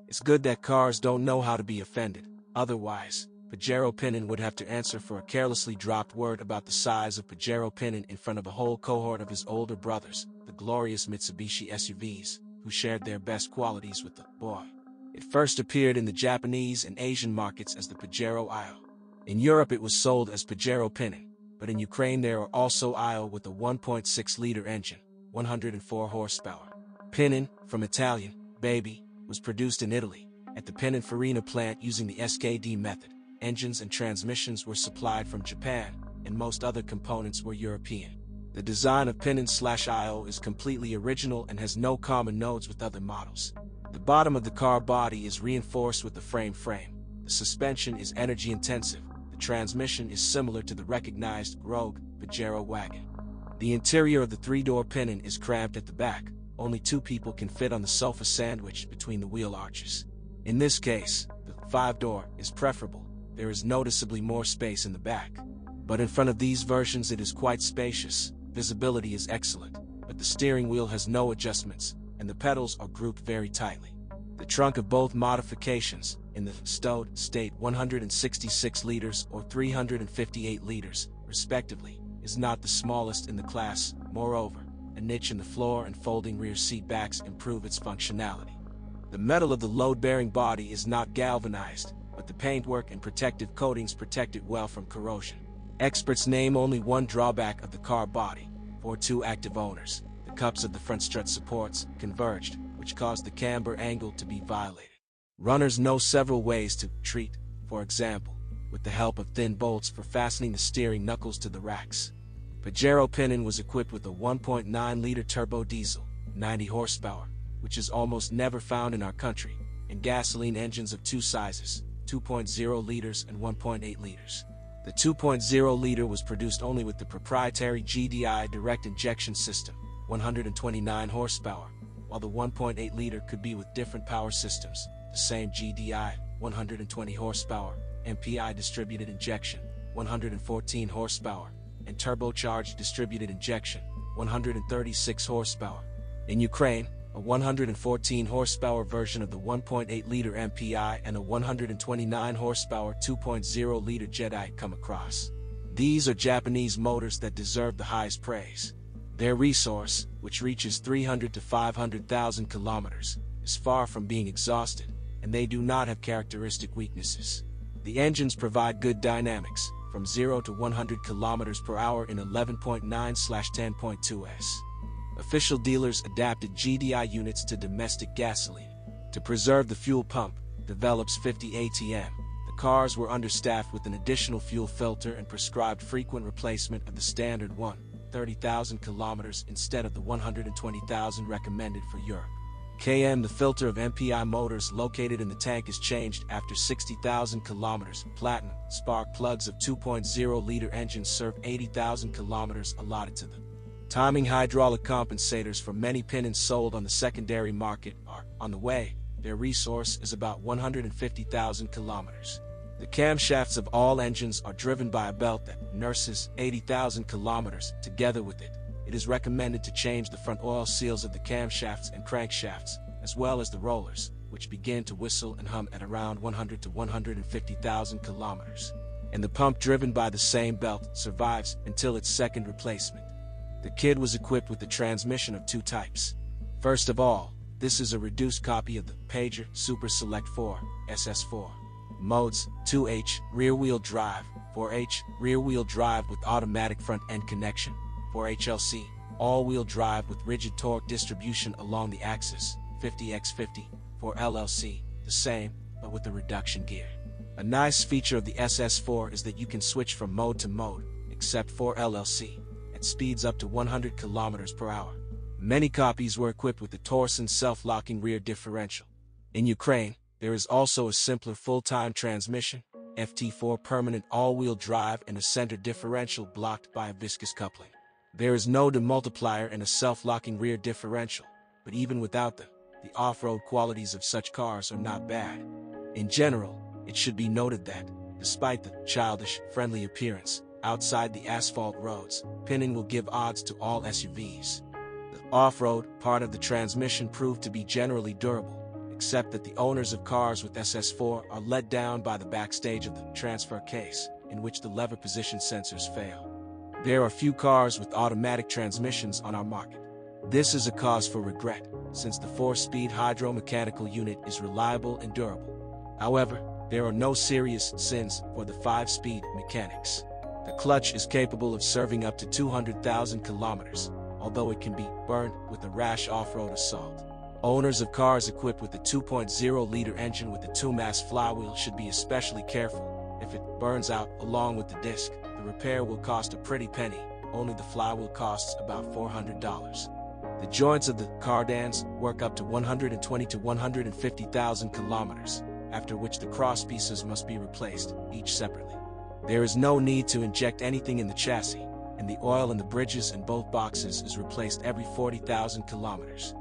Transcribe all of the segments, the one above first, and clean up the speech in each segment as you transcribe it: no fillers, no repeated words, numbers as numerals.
It's good that cars don't know how to be offended, otherwise, Pajero Pinin would have to answer for a carelessly dropped word about the size of Pajero Pinin in front of a whole cohort of his older brothers, the glorious Mitsubishi SUVs, who shared their best qualities with the boy. It first appeared in the Japanese and Asian markets as the Pajero Isle. In Europe it was sold as Pajero Pinin, but in Ukraine there are also Isle with a 1.6-liter engine, 104 horsepower. Pinin, from Italian, baby, was produced in Italy, at the Pininfarina plant using the SKD method. Engines and transmissions were supplied from Japan, and most other components were European. The design of Pinin/IO is completely original and has no common nodes with other models. The bottom of the car body is reinforced with the frame. The suspension is energy intensive. The transmission is similar to the recognized Rogue Pajero wagon. The interior of the three-door Pinin is cramped at the back. Only two people can fit on the sofa sandwiched between the wheel arches. In this case, the five-door is preferable. There is noticeably more space in the back. But in front of these versions it is quite spacious. Visibility is excellent, but the steering wheel has no adjustments, and the pedals are grouped very tightly. The trunk of both modifications, in the stowed state 166 liters or 358 liters, respectively, is not the smallest in the class. Moreover, a niche in the floor and folding rear seat backs improve its functionality. The metal of the load-bearing body is not galvanized, but the paintwork and protective coatings protect it well from corrosion. Experts name only one drawback of the car body. For two active owners, the cups of the front strut supports converged, which caused the camber angle to be violated. Runners know several ways to treat, for example, with the help of thin bolts for fastening the steering knuckles to the racks. Pajero Pinin was equipped with a 1.9-liter turbo diesel, 90 horsepower, which is almost never found in our country, and gasoline engines of two sizes, 2.0 liters and 1.8 liters. The 2.0-liter was produced only with the proprietary GDI direct injection system, 129 horsepower, while the 1.8-liter could be with different power systems, the same GDI, 120 horsepower, MPI distributed injection, 114 horsepower, and turbocharged distributed injection, 136 horsepower. In Ukraine, a 114 horsepower version of the 1.8-liter MPI and a 129 horsepower 2.0-liter Jedi come across. These are Japanese motors that deserve the highest praise. Their resource, which reaches 300 to 500,000 kilometers, is far from being exhausted, and they do not have characteristic weaknesses. The engines provide good dynamics, from 0 to 100 kilometers per hour in 11.9/10.2s. Official dealers adapted GDI units to domestic gasoline. To preserve the fuel pump, develops 50 ATM. The cars were understaffed with an additional fuel filter and prescribed frequent replacement of the standard 30,000 kilometers instead of the 120,000 recommended for Europe. The filter of MPI motors located in the tank is changed after 60,000 kilometers. Platinum spark plugs of 2.0-liter engines serve 80,000 kilometers allotted to them. Timing hydraulic compensators for many Pinins sold on the secondary market are on the way. Their resource is about 150,000 kilometers. The camshafts of all engines are driven by a belt that nurses 80,000 kilometers together with it. It is recommended to change the front oil seals of the camshafts and crankshafts, as well as the rollers, which begin to whistle and hum at around 100 to 150,000 kilometers. And the pump driven by the same belt survives until its second replacement. The kit was equipped with a transmission of two types. First of all, this is a reduced copy of the Pajero Super Select 4 SS4. Modes: 2H rear-wheel drive, 4H rear-wheel drive with automatic front-end connection, 4HLC all-wheel drive with rigid torque distribution along the axis, 50x50, 4LLC the same, but with a reduction gear. A nice feature of the SS4 is that you can switch from mode to mode, except 4LLC, at speeds up to 100 kilometers per hour. Many copies were equipped with the Torsen self-locking rear differential. In Ukraine, there is also a simpler full-time transmission, FT4 permanent all-wheel drive and a center differential blocked by a viscous coupling. There is no demultiplier and a self-locking rear differential, but even without them, the off-road qualities of such cars are not bad. In general, it should be noted that, despite the childish, friendly appearance, outside the asphalt roads, Pinin will give odds to all SUVs. The off-road part of the transmission proved to be generally durable, except that the owners of cars with SS4 are let down by the backstage of the transfer case, in which the lever position sensors fail. There are few cars with automatic transmissions on our market. This is a cause for regret, since the 4-speed hydromechanical unit is reliable and durable. However, there are no serious sins for the 5-speed mechanics. The clutch is capable of serving up to 200,000 kilometers, although it can be burned with a rash off-road assault. Owners of cars equipped with a 2.0-liter engine with a 2-mass flywheel should be especially careful. If it burns out along with the disc, the repair will cost a pretty penny. Only the flywheel costs about $400. The joints of the cardans work up to 120 to 150,000 kilometers, after which the cross pieces must be replaced, each separately. There is no need to inject anything in the chassis, and the oil in the bridges and both boxes is replaced every 40,000 kilometers.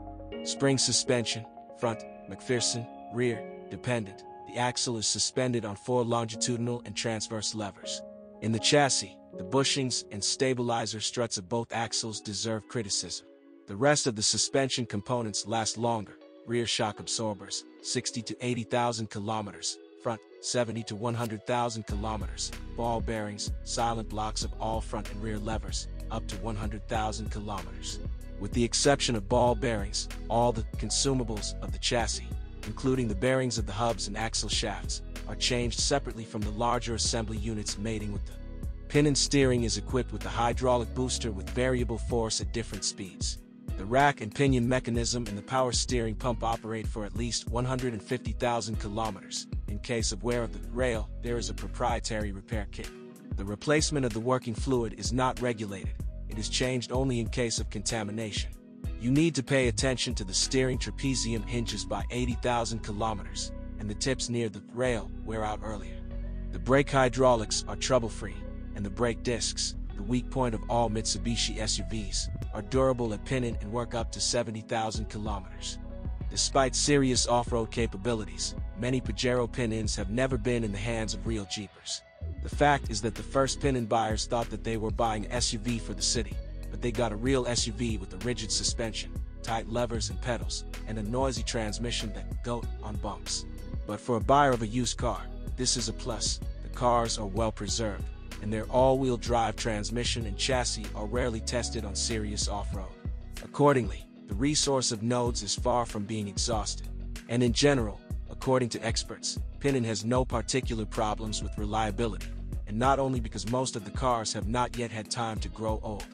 Spring suspension, front, McPherson, rear, dependent. The axle is suspended on 4 longitudinal and transverse levers. In the chassis, the bushings and stabilizer struts of both axles deserve criticism. The rest of the suspension components last longer. Rear shock absorbers, 60 to 80,000 kilometers, front, 70 to 100,000 kilometers, ball bearings, silent blocks of all front and rear levers, up to 100,000 kilometers. With the exception of ball bearings, all the consumables of the chassis, including the bearings of the hubs and axle shafts, are changed separately from the larger assembly units mating with them. Pinion steering is equipped with a hydraulic booster with variable force at different speeds. The rack and pinion mechanism and the power steering pump operate for at least 150,000 kilometers. In case of wear of the rail, there is a proprietary repair kit. The replacement of the working fluid is not regulated. It is changed only in case of contamination. You need to pay attention to the steering trapezium hinges by 80,000 kilometers, and the tips near the rail wear out earlier. The brake hydraulics are trouble-free, and the brake discs, the weak point of all Mitsubishi SUVs, are durable at pinion and work up to 70,000 kilometers. Despite serious off-road capabilities, many Pajero Pinins have never been in the hands of real Jeepers. The fact is that the first Pinin buyers thought that they were buying an SUV for the city, but they got a real SUV with a rigid suspension, tight levers and pedals, and a noisy transmission that go on bumps. But for a buyer of a used car, this is a plus. The cars are well preserved, and their all-wheel drive transmission and chassis are rarely tested on serious off-road. Accordingly, the resource of nodes is far from being exhausted. And in general, according to experts, Pinin has no particular problems with reliability, and not only because most of the cars have not yet had time to grow old.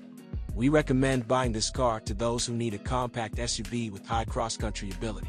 We recommend buying this car to those who need a compact SUV with high cross-country ability.